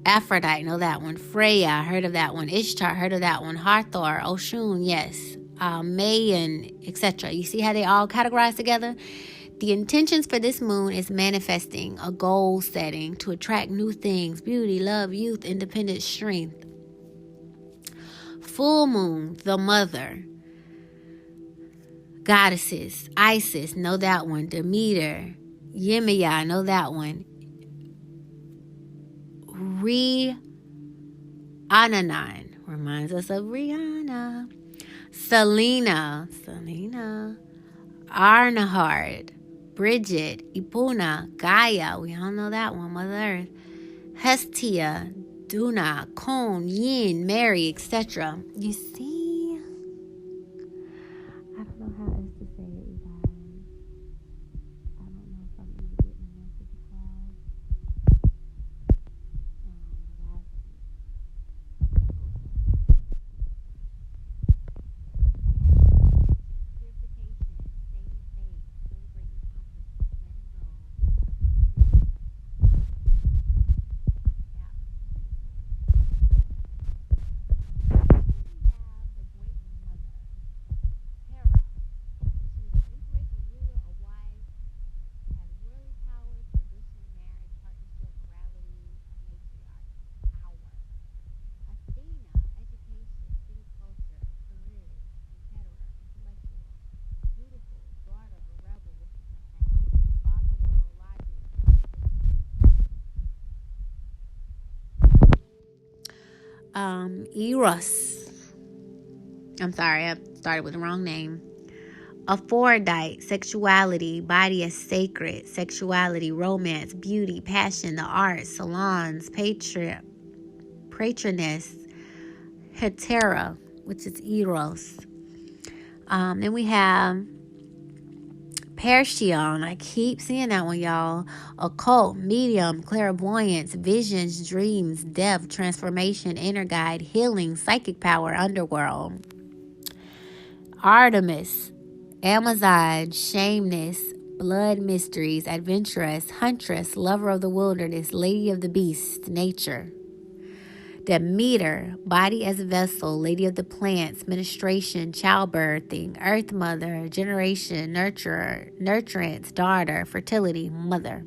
Aphrodite, know that one. Freya, heard of that one. Ishtar, heard of that one. Hathor, Oshun, yes. Mayan, etc. You see how they all categorize together? The intentions for this moon is manifesting, a goal setting to attract new things, beauty, love, youth, independence, strength. Full moon, the mother. Goddesses, Isis, know that one. Demeter, Yemaya, know that one. Rhiannon, reminds us of Rihanna. Selena, Arnahard, Bridget, Ipuna, Gaia, we all know that one, Mother Earth. Hestia, Duna, Kon, Yin, Mary, etc. You see? I don't know how else to say it, you guys. I don't know if I'm even getting the message across. Eros. I'm sorry, I started with the wrong name. Aphrodite, sexuality, body as sacred, sexuality, romance, beauty, passion, the arts, salons, patroness, hetera, which is Eros. Then we have Perseon. I keep seeing that one, y'all. Occult, medium, clairvoyance, visions, dreams, death, transformation, inner guide, healing, psychic power, underworld. Artemis, Amazon, shameness, blood mysteries, adventuress, huntress, lover of the wilderness, lady of the beast, nature. Demeter, body as a vessel, lady of the plants, ministration, childbirthing, earth mother, generation, nurturer, nurturance, daughter, fertility, mother.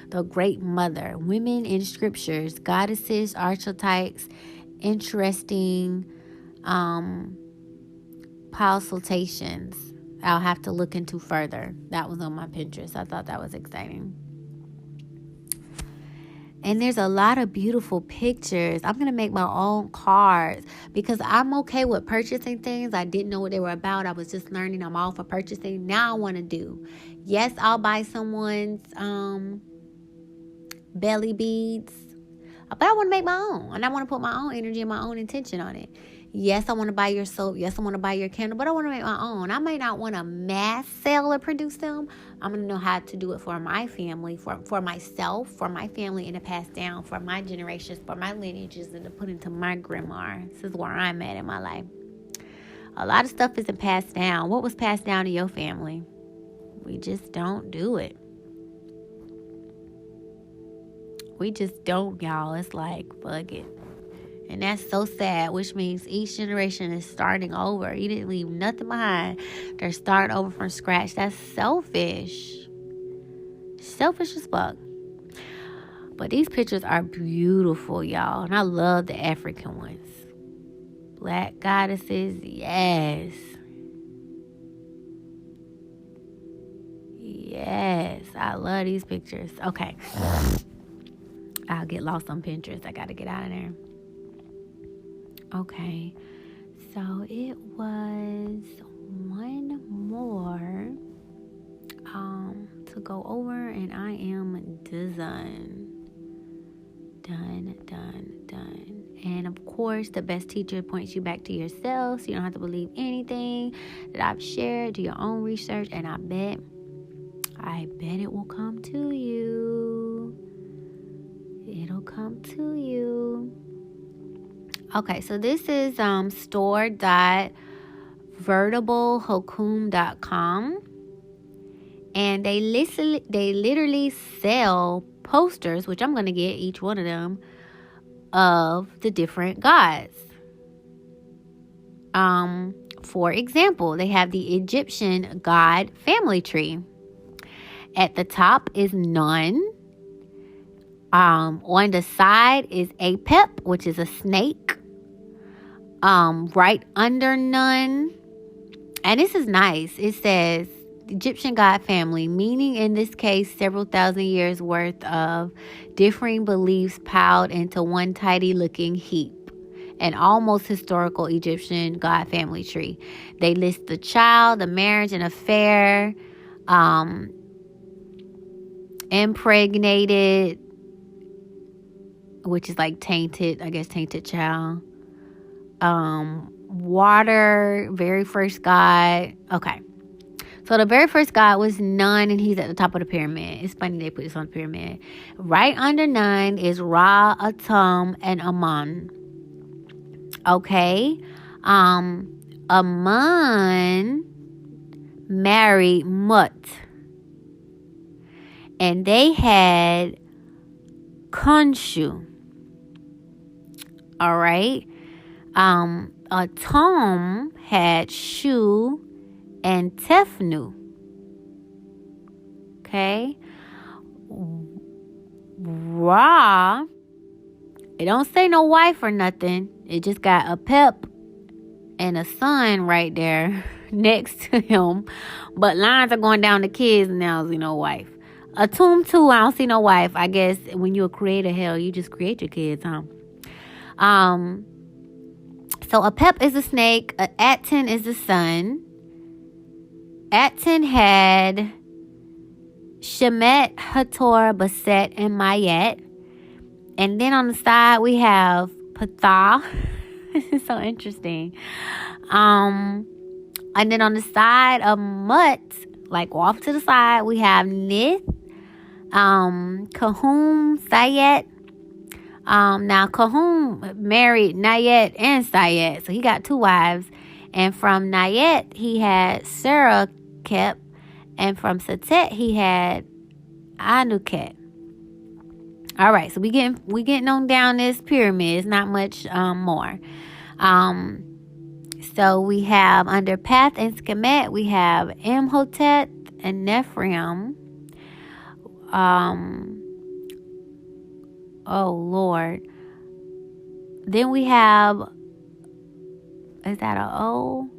The great mother, women in scriptures, goddesses, archetypes, interesting consultations. I'll have to look into further. That was on my Pinterest. I thought that was exciting. And there's a lot of beautiful pictures. I'm going to make my own cards because I'm okay with purchasing things. I didn't know what they were about. I was just learning. I'm all for purchasing. Now I want to do. Yes, I'll buy someone's belly beads. But I want to make my own. And I want to put my own energy and my own intention on it. Yes, I want to buy your soap. Yes, I want to buy your candle. But I want to make my own. I may not want to mass sell or produce them. I'm going to know how to do it for my family, for myself, for my family, and to pass down for my generations, for my lineages, and to put into my grimoire. This is where I'm at in my life. A lot of stuff isn't passed down. What was passed down to your family? We just don't do it. We just don't, y'all. It's like, fuck it. And that's so sad, which means each generation is starting over. You didn't leave nothing behind. They're starting over from scratch. That's selfish. Selfish as fuck. But these pictures are beautiful, y'all. And I love the African ones. Black goddesses, yes. Yes, I love these pictures. Okay. I'll get lost on Pinterest. I got to get out of there. Okay. So it was one more to go over, and I am done. Done. And of course, the best teacher points you back to yourself, so you don't have to believe anything that I've shared. Do your own research, and I bet it will come to you. It'll come to you. Okay, so this is store.vertiblehokum.com, and they literally sell posters, which I'm going to get each one of them, of the different gods. For example, they have the Egyptian god family tree. At the top is Nun. On the side is Apep, which is a snake. Right under Nun, and this is nice. It says Egyptian god family, meaning in this case several thousand years worth of differing beliefs piled into one tidy looking heap. An almost historical Egyptian god family tree. They list the child, the marriage and affair, impregnated, which is like tainted child. Water, very first god. Okay. So the very first god was Nun, and he's at the top of the pyramid. It's funny they put this on the pyramid. Right under Nun is Ra, Atum, and Amun. Okay. Amun married Mut. And they had Khonshu. All right. Atum had Shu and Tefnu. Okay. Ra, it don't say no wife or nothing. It just got a pep and a son right there next to him. But lines are going down to kids and now, wife. Atum too, I don't see no wife. I guess when you're a creator, hell, you just create your kids, huh? So Apep is a snake. Aten is the sun. Aten had Shemet, Hator, Baset, and Mayet. And then on the side we have Ptah. This is so interesting. And then on the side of Mut, like off to the side, we have Nith, Kahum, Sayet. Now Kahum married Nayet and Sayet, so he got two wives. And from Nayet he had Sarah Kep, and from Satet he had Anuket. All right, so we getting on down this pyramid. It's not much more. So we have under Path and Skemet, we have Imhotep and Nephrim. Oh Lord. Then we have, is that a O?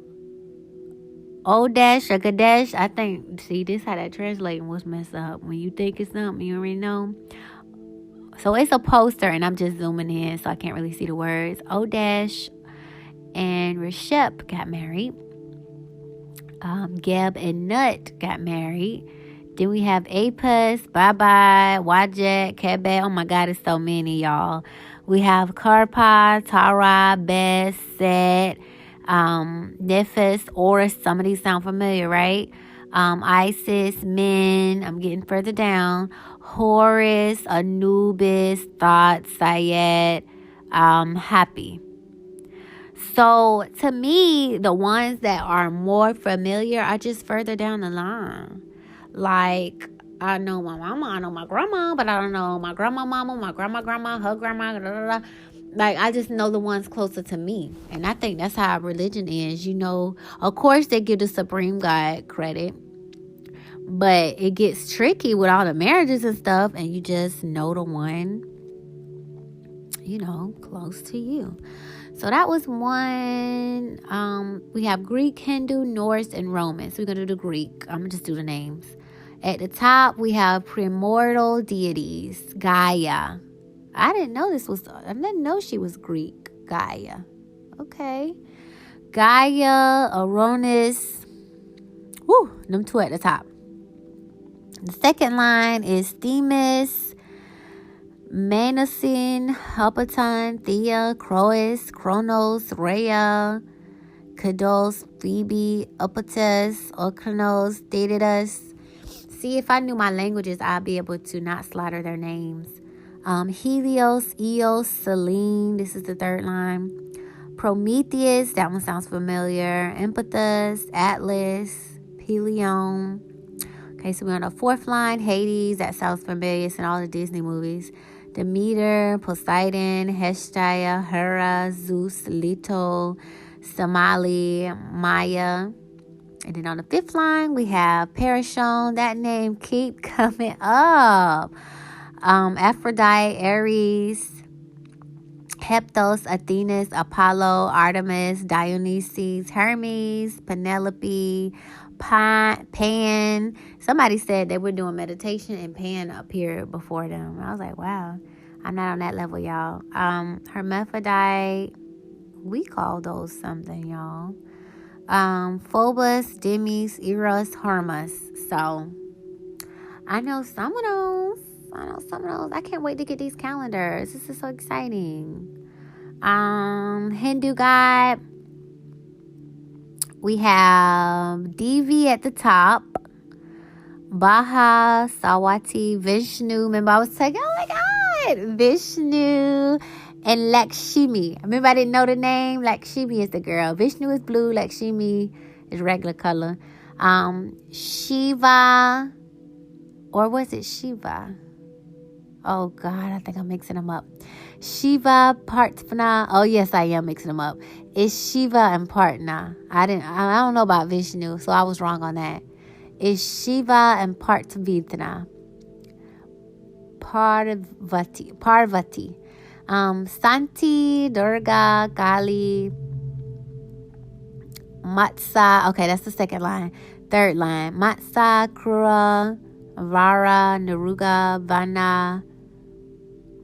O-dash or Gadesh? I think, see, this how that translating was messed up. When you think it's something, you already know. So it's a poster, and I'm just zooming in, so I can't really see the words. O-dash and Reshep got married. Geb and Nut got married. Then we have Apis, Bye-Bye, Wajek, Kebe. Oh my God, it's so many, y'all. We have Karpa, Tara, Bes, Set, Nephis, Horus. Some of these sound familiar, right? Isis, Min. I'm getting further down. Horus, Anubis, Thoth, Sayed, Happy. So to me, the ones that are more familiar are just further down the line. Like I know my mama, I know my grandma, but I don't know my grandma mama, my grandma, her grandma, Like, I just know the ones closer to me. And I think that's how religion is. Of course they give the supreme God credit. But it gets tricky with all the marriages and stuff. And you just know the one, close to you. So that was one. We have Greek, Hindu, Norse, and Roman. So we're going to do the Greek. I'm going to just do the names. At the top, we have primordial deities. Gaia. I didn't know she was Greek. Gaia. Okay. Gaia, Uranus. Woo, them two at the top. The second line is Themis, Mnemosyne, Hephaestion, Thea, Cronos, Rhea, Kados, Phoebe, Upatus, Orkanos, Deities. See, if I knew my languages, I'd be able to not slaughter their names. Helios, Eos, Selene. This is the third line. Prometheus. That one sounds familiar. Impetus, Atlas, Pelion. Okay, so we're on the fourth line. Hades. That sounds familiar. It's in all the Disney movies. Demeter, Poseidon, Hestia, Hera, Zeus, Leto, Somali, Maya. And then on the fifth line, we have Parashon. That name keep coming up. Aphrodite, Ares, Heptos, Athenas, Apollo, Artemis, Dionysus, Hermes, Penelope, Pan. Somebody said they were doing meditation and Pan appeared before them. I was like, wow, I'm not on that level, y'all. Hermaphrodite, we call those something, y'all. Phobos, Demis, Eros, Hermes. So I know some of those. I can't wait to get these calendars. This is so exciting. Hindu god. We have Devi at the top. Baha, Sawati, Vishnu. Remember I was saying, oh my God, Vishnu and Lakshmi. Remember I didn't know the name? Lakshmi is the girl. Vishnu is blue. Lakshmi is regular color. Shiva. Or was it Shiva? Oh, God, I think I'm mixing them up. Shiva, Partna. Oh, yes, I am mixing them up. It's Shiva and Partna. I don't know about Vishnu, so I was wrong on that. It's Shiva and Parvati. Santi, Durga, Kali, Matsa. Okay, that's the second line. Third line. Matsa, Krura, Vara, Naruga, Vana,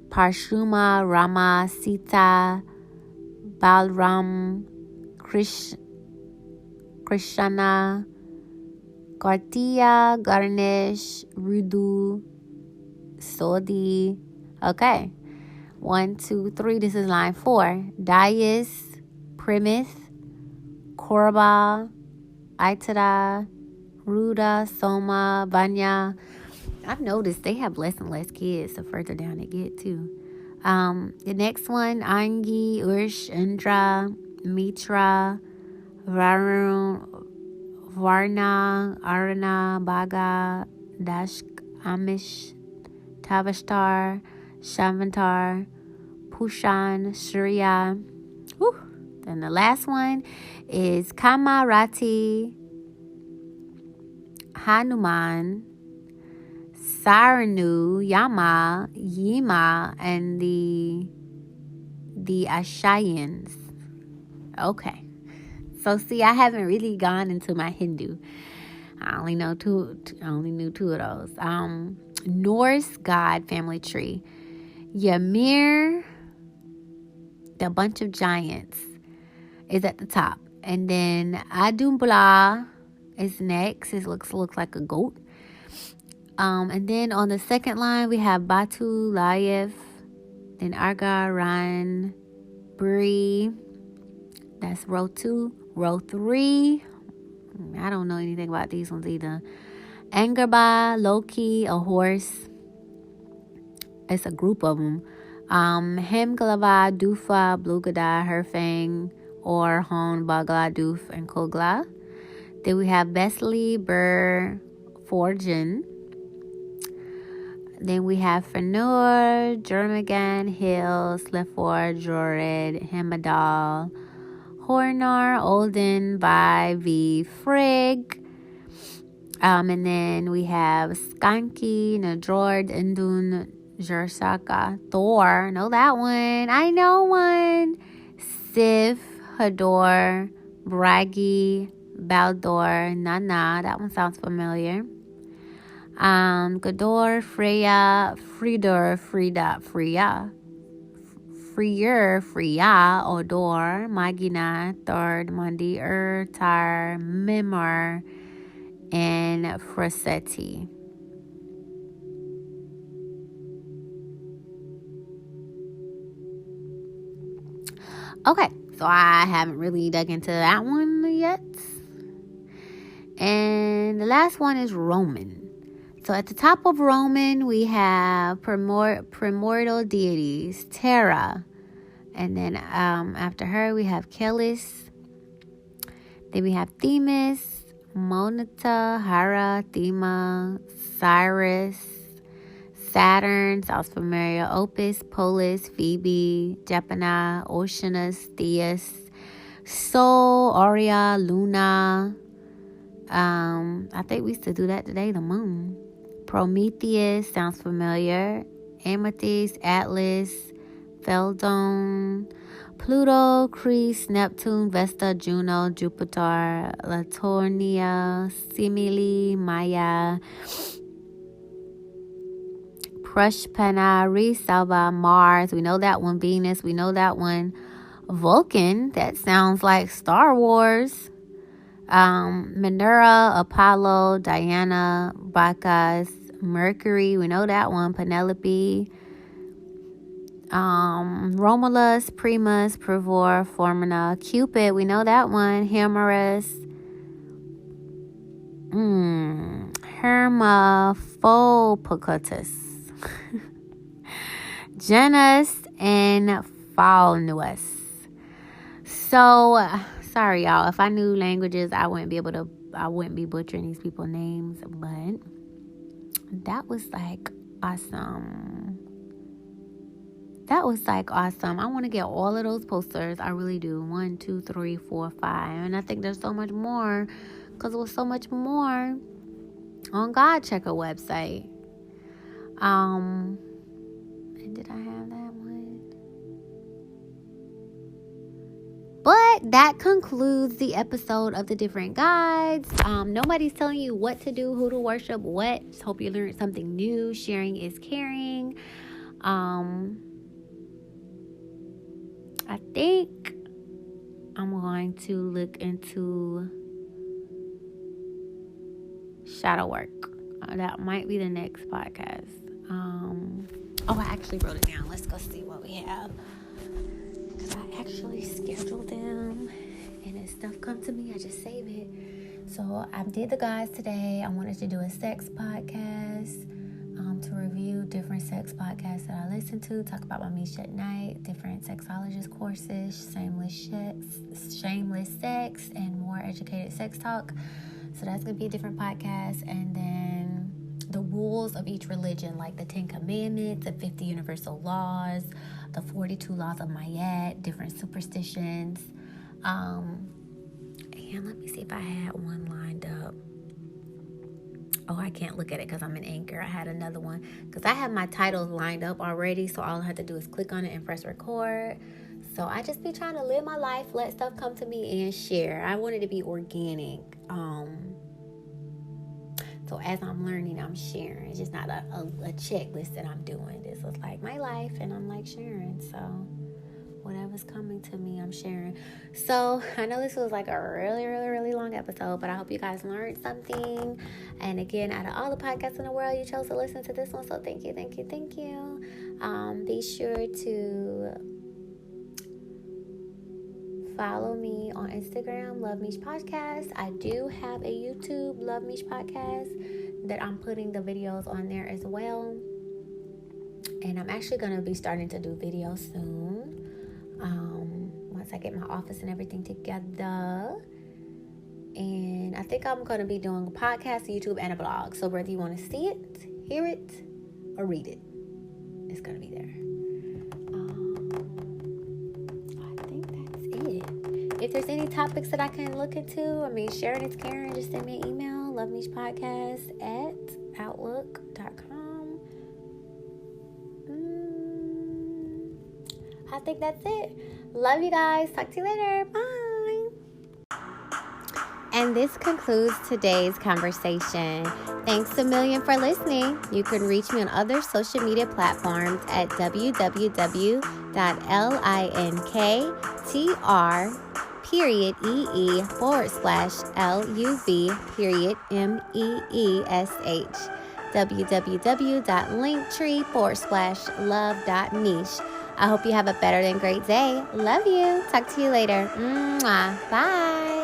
Parshuma, Rama, Sita, Balram, Krishna, Kartiya, Ganesh, Rudu, Sodi. Okay. 1, 2, 3. This is line 4. Dais, Primus, Korba, Itada, Ruda, Soma, Vanya. I've noticed they have less and less kids the further down they get too. The next one, Angi, Ursh, Indra, Mitra, Varun, Varna, Arana, Baga, Dashk, Amish, Tavashtar, Shavantar, Pushan, Surya. Then the last one is Kamarati, Hanuman, Saranu, Yama, Yima, and the Ashayans. Okay. So see, I haven't really gone into my Hindu. I only knew two of those. Norse god family tree. Ymir, the bunch of giants, is at the top. And then Adumbla is next. It looks like a goat. And then on the second line, we have Batu, Lyfe, then Arga, Ran, Bree. That's row 2. Row 3, I don't know anything about these ones either. Angerba, Loki, a horse. It's a group of them. Hemgalava, Dufa, Blugada, Herfang, or Hon, Bagla, Duf, and Kogla. Then we have Besli, Bur, Forjin, Then we have Fenor, Jermagan, Hill, Slefor, Jorid, Hemadal, Hornor, Olden, Vi, Frigg. And then we have Skanky, Nadrord, Indun, Jersaka, Thor. Know that one. I know one. Sif, Hador, Bragi, Baldor, Nana. That one sounds familiar. Godor, Freya, Frieder, Frida, Freya. Freer, Freya, Odor, Magina, Third, Mundi, Tar, Mimar, and Frossetti. Okay, so I haven't really dug into that one yet. And the last one is Roman. So at the top of Roman, we have primordial deities, Terra. And then after her, we have Kelis. Then we have Themis, Moneta, Hera, Thema, Cyrus, Saturn, sounds familiar, Opus, Polis, Phoebe, Jepana, Oceanus, Theus, Sol, Aurea, Luna. I think we used to do that today, the moon. Prometheus, sounds familiar. Amethyst, Atlas, Feldon, Pluto, Crease, Neptune, Vesta, Juno, Jupiter, Laturnia, Simile, Maya, Prushpana, Resalva, Mars. We know that one. Venus. We know that one. Vulcan. That sounds like Star Wars. Minerva, Apollo, Diana, Bacchus, Mercury. We know that one. Penelope. Romulus, Primus, Privor, Formina, Cupid. We know that one. Hermerus. Hermaphroditus. Janus and Faunus. So, sorry y'all, if I knew languages, I wouldn't be butchering these people's names, but that was like awesome. I want to get all of those posters. I really do. 1, 2, 3, 4, 5. And I think there's so much more, because there was so much more on GodChecker website. And did I have that one? But that concludes the episode of the different guides. Nobody's telling you what to do, who to worship, what. Just hope you learned something new. Sharing is caring. I think I'm going to look into shadow work. That might be the next podcast. I actually wrote it down. Let's go see what we have. Because I actually scheduled them. And as stuff comes to me, I just save it. So I did the guides today. I wanted to do a sex podcast. To review different sex podcasts that I listen to, talk about my Meesh at night, different sexologist courses, shameless sex, and more educated sex talk. So that's going to be a different podcast. And then the rules of each religion, like the 10 Commandments, the 50 universal laws, the 42 laws of Muahhh, different superstitions. And let me see if I had one lined up. Oh, I can't look at it because I'm in Anchor. I had another one because I have my titles lined up already. So all I have to do is click on it and press record. So I just be trying to live my life, let stuff come to me and share. I want it to be organic. So as I'm learning, I'm sharing. It's just not a checklist that I'm doing. This is like my life and I'm like sharing. So whatever's coming to me, I'm sharing. So I know this was like a really, really, really long episode, but I hope you guys learned something. And again, out of all the podcasts in the world, you chose to listen to this one. So thank you. Be sure to follow me on Instagram, LuvMeeshPodcast. I do have a YouTube, LuvMeeshPodcast, that I'm putting the videos on there as well. And I'm actually going to be starting to do videos soon. Once I get my office and everything together. And I think I'm going to be doing a podcast, YouTube, and a blog. So whether you want to see it, hear it, or read it. It's going to be there. I think that's it. If there's any topics that I can look into, sharing is caring. Just send me an email, LuvMeeshPodcast@outlook.com. I think that's it. Love you guys. Talk to you later. Bye. And this concludes today's conversation. Thanks a million for listening. You can reach me on other social media platforms at www.linktr.ee/LUV.MEESH www.linktree/love.meesh. I hope you have a better than great day. Love you. Talk to you later. Mwah. Bye.